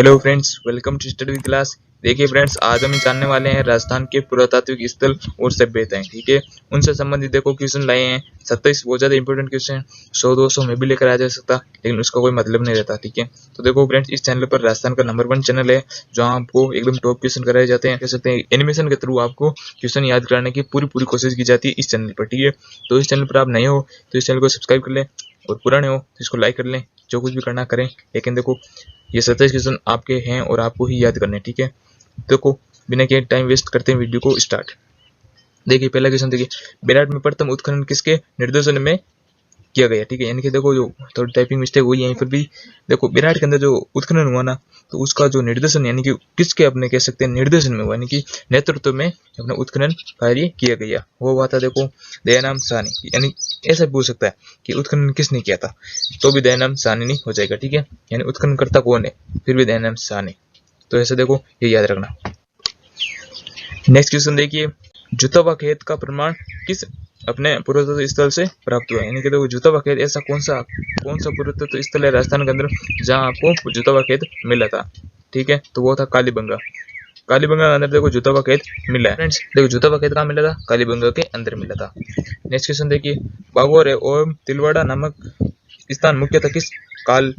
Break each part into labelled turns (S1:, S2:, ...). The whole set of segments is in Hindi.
S1: Hello friends, welcome to study with class. देखिए फ्रेंड्स, आज हम जानने वाले हैं राजस्थान के पुरातात्विक स्थल और सभ्यताएं। ठीक है, उनसे संबंधित देखो क्वेश्चन लाए हैं 27 बहुत ज्यादा इंपॉर्टेंट क्वेश्चन हैं। 100-200 में भी लेकर आ जा सकता, लेकिन उसका कोई मतलब नहीं रहता। ठीक है, तो देखो फ्रेंड्स, इस चैनल पर राजस्थान का नंबर 1 चैनल है जहाँ आपको एकदम टॉप क्वेश्चन कराए जाते हैं। कह सकते हैं एनिमेशन के थ्रू आपको क्वेश्चन याद कराने की पूरी कोशिश की जाती है इस चैनल पर। ठीक है, तो इस चैनल पर आप नए हो तो इस चैनल को सब्सक्राइब कर लें, और पुराने हो तो इसको लाइक कर लें। जो कुछ भी करना करें, लेकिन देखो ये 27 क्वेश्चन आपके हैं और आपको ही याद करने। ठीक है, देखो बिना के टाइम वेस्ट करते हैं वीडियो को स्टार्ट। देखिए पहला क्वेश्चन, देखिए बेलाट में प्रथम उत्खनन किसके निर्देशन में किया गया। ठीक है, यानी कि देखो जो थोड़ी टाइपिंग मिस्टेक हुई है फिर भी देखो बेलाट के अंदर जो उत्खनन हुआ ना, तो उसका जो निर्देशन यानी कि किसके अपने कह सकते हैं निर्देशन में हुआ, यानी कि नेतृत्व में अपना उत्खनन कार्य किया गया। वो हुआ था देखो दयाराम साहनी। यानी ऐसा भी हो सकता है कि उत्खनन किसने किया था, तो भी दयाराम साहनी हो जाएगा। ठीक है, यानी उत्खनन करता कौन है, फिर भी दयाराम साहनी। तो ऐसा देखो ये याद रखना। नेक्स्ट क्वेश्चन देखिए, जुता हुआ खेत का प्रमाण किस अपने पुरातत्व स्थल से प्राप्त हुआ। यानी कि देखो जुता हुआ खेत ऐसा कौन सा पुरातत्व स्थल है राजस्थान के अंदर जहां आपको जुता हुआ खेत मिला था। ठीक है, तो वो था कालीबंगा। कालीबंगा के अंदर देखो जुता हुआ खेत मिला है। फ्रेंड्स देखो जुता हुआ खेत कहाँ मिला था, कालीबंगा के अंदर मिला था। नेक्स्ट क्वेश्चन देखिए, बागोर एवं तिलवाड़ा नामक स्थान मुख्यतः किस काल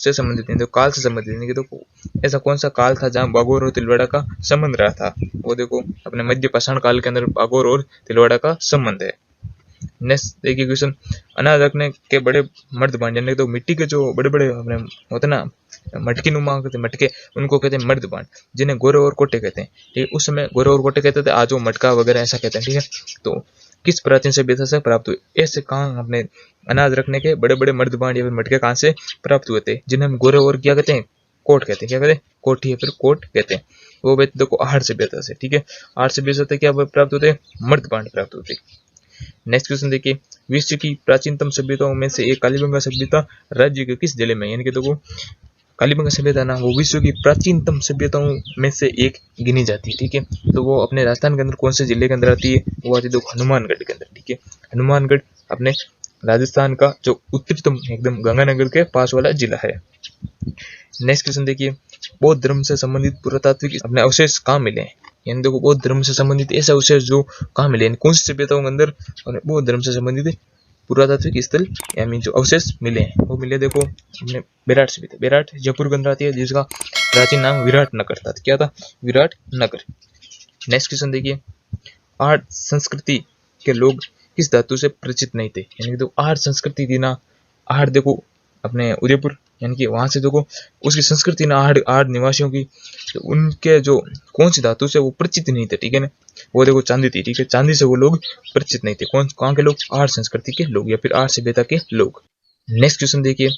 S1: से संबंधित है। तो काल से संबंधित है, तो ऐसा कौन सा काल था जहां बागोर और तिलवाड़ा का संबंध रहा था। वो देखो अपने मध्य पाषाण काल के अंदर बागोर और तिलवाड़ा का संबंध है। नेक्स्ट देखिए क्वेश्चन, अनाज रखने के बड़े मर्द बांध, यानी तो मिट्टी के जो बड़े बड़े अपने होते ना मटकी नुमा कहते मटके, उनको कहते हैं मर्द बांध, जिन्हें गोरे और कोटे कहते हैं। ठीक है, उस समय गोरे और कोटे कहते थे, आज वो मटका वगैरह ऐसा कहते हैं। ठीक है, तो किस प्राचीन सभ्यता से प्राप्त हुए, ऐसे कहाँ अपने अनाज रखने के बड़े बड़े मर्द बांध या फिर मटके कहाँ से प्राप्त हुए थे, जिन्हें हम गोरे और क्या कहते हैं, कोट कहते हैं। क्या कहते हैं, कोठी या फिर कोट कहते हैं। वो देखो आहड़ सभ्यता से। ठीक है, आहड़ सभ्यता से क्या प्राप्त होते हैं, मर्द बांध प्राप्त होते हैं। नेक्स्ट क्वेश्चन देखिए, विश्व की प्राचीनतम सभ्यताओं में से एक कालीबंगा सभ्यता राज्य के किस जिले में, यानी कि देखो कालीबंगा सभ्यता ना वो विश्व की प्राचीनतम सभ्यताओं में से एक गिनी जाती है। ठीक है, तो वो अपने राजस्थान के अंदर कौन से जिले के अंदर आती है, वो आती है देखो हनुमानगढ़ के अंदर। ठीक है, हनुमानगढ़ अपने राजस्थान का जो उत्तरतम एकदम गंगानगर के पास वाला जिला है। नेक्स्ट क्वेश्चन देखिए, बौद्ध धर्म से संबंधित पुरातात्विक अपने अवशेष कहाँ मिले हैं। यानी देखो बौद्ध धर्म से संबंधित ऐसे अवशेष जो कहाँ मिले, कौन सी सभ्यताओं के अंदर बौद्ध धर्म से संबंधित पुरातात्विक स्थल यानी जो अवशेष मिले हैं, वो मिले देखो अपने बेराट सभ्यता। बेराट जयपुर के अंदर आती है, जिसका प्राचीन नाम विराट नगर था। क्या था, विराट नगर। नेक्स्ट क्वेश्चन देखिए, आहड़ संस्कृति के लोग किस धातु से परिचित नहीं थे। यानी कि तो आहड़ संस्कृति थी ना, आहड़ देखो अपने उदयपुर, यानी कि वहां से देखो उसकी संस्कृति ना आहड़ निवासियों की, तो उनके जो कौन सी धातु से वो परिचित नहीं थे। ठीक है ना, वो देखो चांदी थी। ठीक है, चांदी से वो लोग परिचित नहीं थे। कहाँ के लोग, आहड़ संस्कृति के लोग या फिर आहड़ सभ्यता के लोग। नेक्स्ट क्वेश्चन देखिए,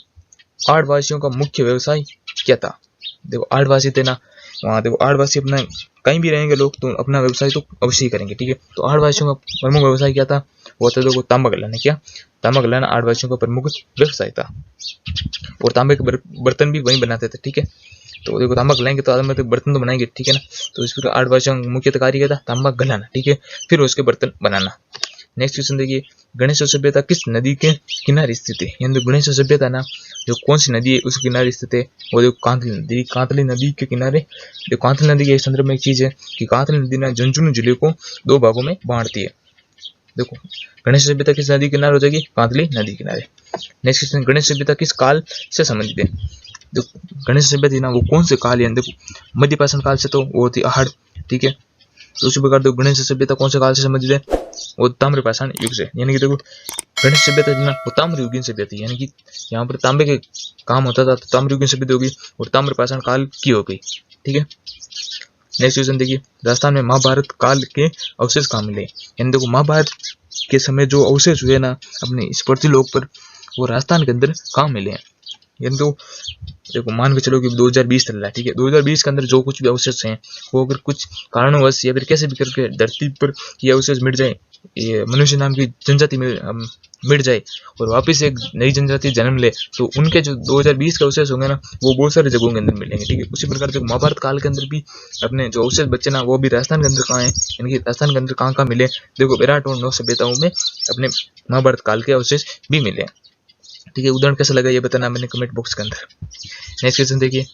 S1: आहड़ वासियों का मुख्य व्यवसाय क्या था। देखो आहड़ वासी थे ना, वहाँ देखो आहड़ वासी अपना कहीं भी रहेंगे लोग तो अपना व्यवसाय तो अवश्य ही करेंगे। ठीक है, तो आहड़ वासियों का प्रमुख व्यवसाय क्या था, वो था देखो तांबा गलाना। क्या, तांबा गलाना आहड़ वासियों का प्रमुख व्यवसाय था, और तांबे के बर्तन भी वहीं बनाते थे। ठीक है, तो देखो तांबा गलाएंगे तो आदमी बर्तन तो बनाएंगे। ठीक है ना, तो इस प्रकार आहड़ वासियों का मुख्य कार्य क्या था, तांबा गलाना। ठीक है, फिर उसके बर्तन बनाना। नेक्स्ट क्वेश्चन देखिए, गणेश सभ्यता किस नदी के किनारे स्थित है। यानी गणेश सभ्यता ना जो कौन सी नदी है उस किनारे स्थित है, वो देखो कांतली नदी। कांतली नदी के किनारे, जो कांतली नदी के संदर्भ में एक चीज है कि कांतली नदी ना झुंझुनू जिले को 2 भागों में बांटती है। देखो गणेश सभ्यता किस नदी किनारे हो जाएगी, कांतली नदी किनारे। नेक्स्ट क्वेश्चन, गणेश सभ्यता किस काल से संबंधित है। देखो गणेश सभ्यता ना वो कौन से काल है, देखो मध्य पाषाण काल से तो वो होती आहड़। ठीक है, तो उसी प्रकार देखो गणेश सभ्यता कौन से काल से संबंधित है, वो ताम्र पाषाण युग से। यानी कि देखो गणेश सभ्यता ना वो ताम्र युगीन सभ्यता थी, यानी कि यहाँ पर तांबे के काम होता था, तो ताम्र युगीन सभ्यता होगी और ताम्र पाषाण काल की हो गई। ठीक है, नेक्स्ट क्वेश्चन देखिए, राजस्थान में महाभारत काल के अवशेष कहाँ मिले। यानी देखो महाभारत के समय जो अवशेष हुए ना अपने इस पृथ्वीलोक पर, वो राजस्थान के अंदर कहाँ मिले हैं। यानी तो देखो मान के चलो कि 2020 चल रहा है। ठीक है, 2020 के अंदर जो कुछ भी अवशेष हैं, वो अगर कुछ कारणवश या फिर कैसे भी करके धरती पर ये अवशेष मिट जाए, ये मनुष्य नाम की जनजाति में मिट जाए और वापस एक नई जनजाति जन्म ले, तो उनके जो 2020 के अवशेष होंगे ना, वो बहुत सारे जगहों के अंदर मिलेंगे। ठीक है, उसी प्रकार से महाभारत काल के अंदर भी अपने जो अवशेष बचे ना, वो भी राजस्थान के अंदर कहाँ है, यानी कि राजस्थान के अंदर कहाँ कहाँ मिले, देखो विराट और नौ सभ्यताओं में अपने महाभारत काल के अवशेष भी मिले। ठीक है, उदाहरण कैसा लगा ये बताना मैंने कमेंट बॉक्स के अंदर। नेक्स्ट क्वेश्चन देखिए,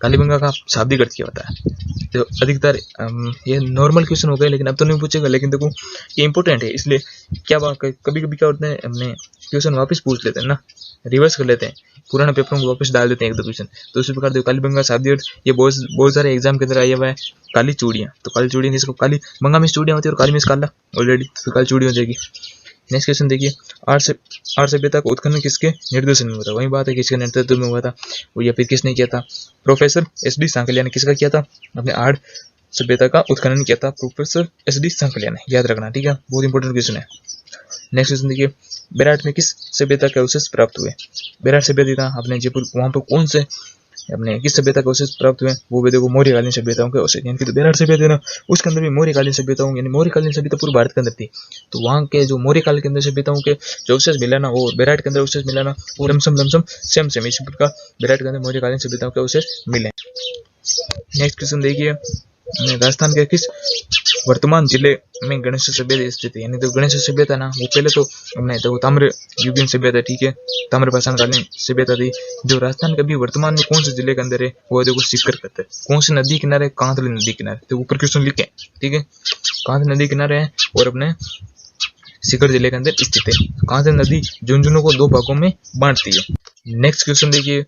S1: कालीबंगा का शाब्दिक अर्थ क्या होता है? तो अधिकतर ये नॉर्मल क्वेश्चन हो गए, लेकिन अब तो नहीं पूछेगा, लेकिन देखो ये इंपॉर्टेंट है, इसलिए क्या कभी कभी क्या होता है, हमने क्वेश्चन वापस पूछ लेते हैं ना, रिवर्स कर लेते हैं, पुराने पेपरों को वापस डाल देते हैं एक दो क्वेश्चन। तो उसी प्रकार देखो कालीबंगा शाब्दिक अर्थ ये बहुत सारे एग्जाम के अंदर आया हुआ है। काली चूड़ियाँ, तो काली चूड़ियाँ जिसको काली बंगा में चूड़ियाँ होती है और काली में काला ऑलरेडी, तो काली चूड़ी हो जाएगी। नेक्स्ट क्वेश्चन देखिए, आर्य सभ्यता का उत्खनन किसके निर्देशन में हुआ था? वही बात है, किसके नेतृत्व में हुआ था वो, या फिर किसने किया था? Professor SD. सांकलिया ने किसका किया था? अपने आर्य सभ्यता का उत्खनन किया था प्रोफेसर एस.डी. सांकलिया ने, याद रखना, ठीक है, बहुत इंपॉर्टेंट क्वेश्चन है। नेक्स्ट क्वेश्चन देखिए, बेराट में किस सभ्यता के अवशेष प्राप्त हुए? बेराट सभ्यता अपने जयपुर, वहां पर कौन से अपने किस सभ्यता के अवशेष प्राप्त हुए? वो भी देखो मौर्यकालीन सभ्यताओं के अवशेष, यानी कि तो बेराट सभ्यता ना, उसके अंदर भी मौर्यकालीन सभ्यताओं, यानी मौर्यकालीन सभ्यता पूरे भारत के अंदर थी, तो वहाँ के जो मौर्यकाल के अंदर सभ्यताओं के जो अवशेष मिला ना, वो बेराट के अंदर अवशेष मिला ना, वो लमसम सेम इसी प्रकार बेराट के अंदर मौर्यकालीन सभ्यताओं के अवशेष मिले। नेक्स्ट क्वेश्चन देखिए, राजस्थान के किस वर्तमान जिले में गणेश सभ्यता स्थित है? यानी तो गणेश सभ्यता ना, वो पहले तो हमने तो ताम्र युगीन सभ्यता, ठीक है, ताम्र पाषाण कालीन सभ्यता थी, जो राजस्थान के भी वर्तमान में कौन से जिले के अंदर है वो देखो सीकर कहते हैं। कौन सी नदी किनारे? कांतली नदी किनारे, तो ऊपर क्वेश्चन लिखे, ठीक है, कांतली नदी किनारे है और अपने सीकर जिले के अंदर स्थित है। कांतली नदी झुंझुनू को दो भागों में बांटती है। नेक्स्ट क्वेश्चन देखिए,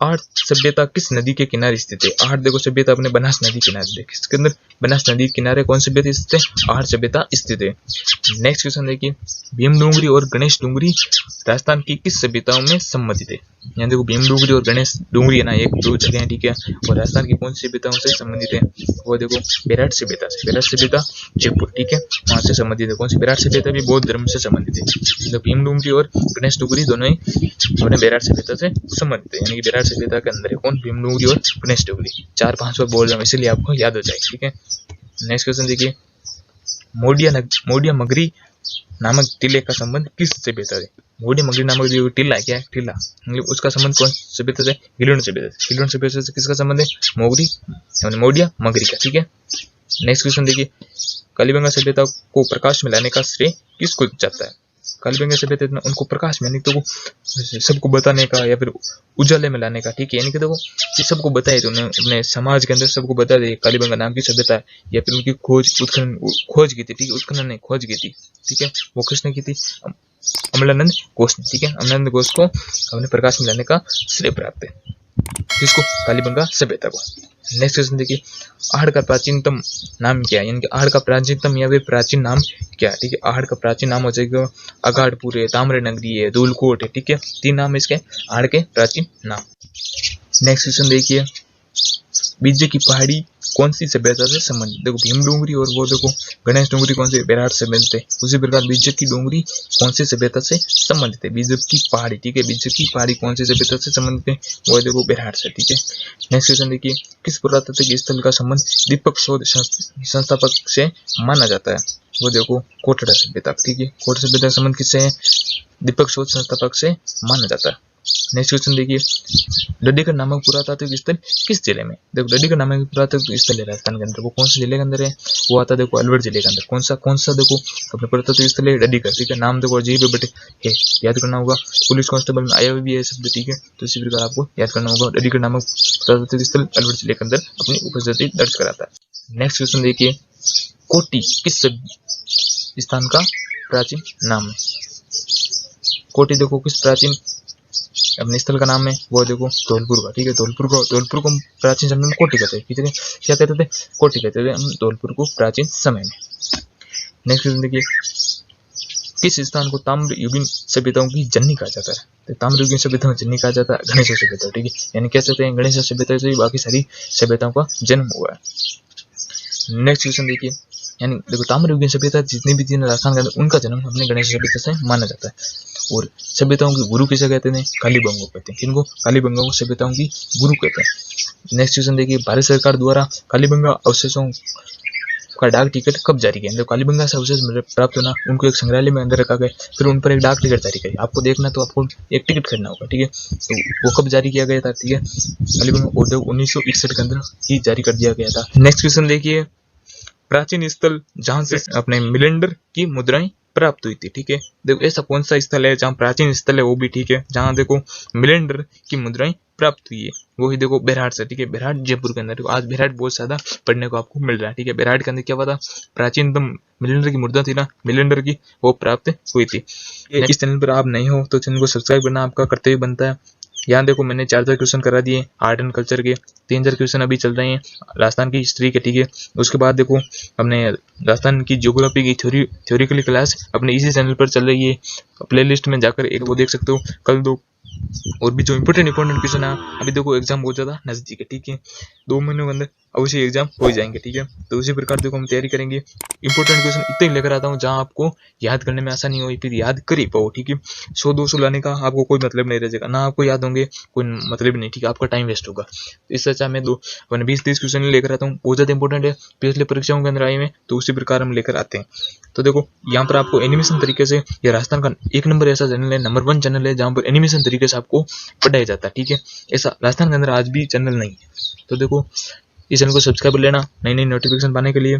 S1: आर्य सभ्यता किस नदी के किनारे स्थित है? आर्य देखो सभ्यता अपने बनास नदी किनारे, देखिए इसके अंदर बनास नदी किनारे कौन सभ्यता स्थित है? आर्य सभ्यता स्थित है। नेक्स्ट क्वेश्चन देखिए, भीम डूंगरी और गणेश डूंगरी राजस्थान की किस सभ्यताओं में संबंधित है? यहाँ देखो भीम डूंगरी और गणेश डूंगरी है ना, एक दो जगह है, ठीक है, और राजस्थान की कौन सी सभ्यताओं से संबंधित है? वो देखो बेराट सभ्यता से, बेराट सभ्यता जयपुर, ठीक है, वहां से संबंधित है। कौन सी? बेराट सभ्यता भी बौद्ध धर्म से संबंधित है। तो भीम डूंगरी और गणेश डूंगरी दोनों ही अपने बेराट सभ्यता से संबंधित है, यानी कि बेराट सभ्यता के अंदर है कौन? भीम डूंगरी और गणेश डूंगरी। 4-5 बार बोल रहा हूँ इसलिए आपको याद हो जाए, ठीक है। नेक्स्ट क्वेश्चन देखिए, मोडिया मगरी नामक टीले का संबंध किस सभ्यता से? मोडिया मगरी नामक जो टीला है, क्या है? टीला, मतलब उसका संबंध कौन सभ्यता से? गिलोन सभ्यता से। गिलोन सभ्यता से किसका संबंध है? मोडिया मगरी का, ठीक है। नेक्स्ट क्वेश्चन देखिए, कालीबंगा सभ्यता को प्रकाश में लाने का श्रेय किसको जाता है? कालीबंगा सभ्यता में उनको प्रकाश में, यानी तो सबको बताने का या फिर उजाले में लाने का, ठीक है, यानी कि देखो ये सबको बताए, तो उन्हें अपने समाज के अंदर सबको बता दे कालीबंगा नाम की सभ्यता है, या फिर उनकी खोज की थी, ठीक है, उत्खनन ने खोज की थी, ठीक है, वो किसने की थी? अमलानंद घोष ने, ठीक है, अमलानंद घोष को अपने प्रकाश में लाने का श्रेय प्राप्त है, किसको? कालीबंगा सभ्यता को। नेक्स्ट क्वेश्चन देखिए, आहड़ का प्राचीनतम नाम क्या है? यानी कि आहड़ का प्राचीनतम या फिर प्राचीन नाम क्या है? ठीक है, आहड़ का प्राचीन नाम हो जाएगा अगाड़पुर है, ताम्र नगरी है, धूलकोट है, ठीक है, 3 नाम इसके आहड़ के प्राचीन नाम। नेक्स्ट क्वेश्चन देखिए, बीजे की पहाड़ी कौन सी सभ्यता से संबंधित? देखो भीम डूंगरी और वो देखो गणेश डूंगरी कौन से? बेराट से मिलते हैं। उसी प्रकार बीजक की डूंगरी कौन सी सभ्यता से संबंधित है? बीजक की पहाड़ी, ठीक है, बीजक की पहाड़ी कौन सी सभ्यता से संबंधित है? वो देखो बेराट से, ठीक है। नेक्स्ट क्वेश्चन देखिए, किस पुरातात्विक स्थल का संबंध दीपक शोध संस्थापक से माना जाता है? वो देखो कोटड़ा सभ्यता, ठीक है, कोटड़ा सभ्यता का संबंध किससे है? दीपक शोध संस्थापक से माना जाता है। नेक्स्ट क्वेश्चन देखिए, डडीगढ़ नामक पुरातात्विक स्थल किस जिले में? देखो डडीगढ़ नामक पुरातात्विक स्थल है राजस्थान के अंदर, वो कौन से जिले के अंदर है? वो आता है देखो अलवर जिले के अंदर। कौन सा देखो अपने पुरातात्विक स्थल है डडीगढ़, ठीक है, नाम देखो अजीब बटे है, याद करना होगा। पुलिस कांस्टेबल में आया भी है शब्द, ठीक है, तो इसी प्रकार आपको याद करना होगा। डडीगढ़ नामक पुरातात्विक स्थल अलवर जिले के अंदर अपनी उपस्थिति दर्ज कराता है। नेक्स्ट क्वेश्चन देखिए, कोटी किस स्थान का प्राचीन नाम है? कोटी देखो किस प्राचीन अपने स्थल का नाम है? वो देखो धौलपुर का, ठीक है, धौलपुर को प्राचीन समय में कोटी कहते हैं, ठीक है, क्या कहते थे? कोटी कहते थे हम धौलपुर को प्राचीन समय में। नेक्स्ट क्वेश्चन देखिए, किस स्थान को ताम्र युगीन सभ्यताओं की जननी कहा जाता है? तो ताम्र युगीन सभ्यताओं की जननी कहा जाता है गणेश सभ्यता, ठीक है, यानी कह सकते हैं गणेश सभ्यता से बाकी सारी सभ्यताओं का जन्म हुआ है। नेक्स्ट क्वेश्चन देखिए, यानी देखो ताम्र युगीन सभ्यता जितनी भी थी राजस्थान के अंदर, उनका जन्म अपने गणेश सभ्यता से माना जाता है। और सभ्यताओं के गुरु किसे कहते हैं? कालीबंगों कहते हैं। किनको? कालीबंगों को सभ्यताओं की गुरु कहते हैं। नेक्स्ट क्वेश्चन देखिए, भारत सरकार द्वारा कालीबंगा अवशेषों का डाक टिकट कब जारी किया? जब कालीबंगा से अवशेष प्राप्त होना, उनको एक संग्रहालय में अंदर रखा गया, फिर उन पर एक डाक टिकट जारी किया। आपको देखना तो आपको एक टिकट खरीदना होगा, ठीक है, तो वो कब जारी किया गया था? ठीक है, कालीबंगा उद्योग 1961 के अंदर ही जारी कर दिया गया था। नेक्स्ट क्वेश्चन देखिए, प्राचीन स्थल जहां से अपने मिलेंडर की मुद्राएं प्राप्त हुई थी, ठीक है, देखो ऐसा कौन सा स्थल है जहाँ प्राचीन स्थल है वो भी, ठीक है, जहाँ देखो मिलेंडर की मुद्राएं प्राप्त हुई है वो ही देखो बेरहाट से, ठीक है, बेरहाट जयपुर के अंदर। आज बेरहाट बहुत ज्यादा पढ़ने को आपको मिल रहा है, ठीक है। बेरहाट के अंदर क्या हुआ था, प्राचीनतम मिलिंडर की मुद्रा थी ना, मिलिंडर की, वो प्राप्त हुई थी। इस चैनल पर आप नहीं हो तो चैनल को सब्सक्राइब करना आपका कर्तव्य बनता है। यहाँ देखो मैंने 4,000 क्वेश्चन करा दिए आर्ट एंड कल्चर के, 3,000 क्वेश्चन अभी चल रहे हैं राजस्थान की हिस्ट्री के, ठीक है। उसके बाद देखो हमने राजस्थान की ज्योग्राफी की थ्योरिकली क्लास अपने इसी चैनल पर चल रही है, प्लेलिस्ट में जाकर एक वो देख सकते हो। कल दो और भी जो इंपॉर्टेंट क्वेश्चन है, अभी देखो एग्जाम बहुत ज्यादा नजदीक है, ठीक है, 2 महीनों के अंदर अवश्य एग्जाम हो जाएंगे, ठीक है। तो उसी प्रकार देखो हम तैयारी करेंगे, इंपॉर्टेंट क्वेश्चन इतने लेकर आता हूँ जहां आपको याद करने में आसानी हो, फिर याद कर ही पाओ, ठीक है। 100-200 लाने का आपको कोई मतलब नहीं रहेगा, ना आपको याद होंगे कोई मतलब नहीं, ठीक है, आपका टाइम वेस्ट होगा। तो इससे अच्छा मैं 20-30 क्वेश्चन लेकर आता हूँ, बहुत ज्यादा इंपॉर्टेंट है, पिछले परीक्षाओं के अंदर आए हुए, तो उसी प्रकार हम लेकर आते हैं। तो देखो यहाँ पर आपको एनिमेशन तरीके से, ये राजस्थान का 1 नंबर ऐसा चैनल है, नंबर 1 चैनल है जहाँ पर एनिमेशन तरीके से आपको पढ़ाया जाता है, ठीक है। ऐसा राजस्थान के अंदर आज भी चैनल नहीं है। तो देखो इस चैनल को सब्सक्राइब कर लेना नई नई नोटिफिकेशन पाने के लिए।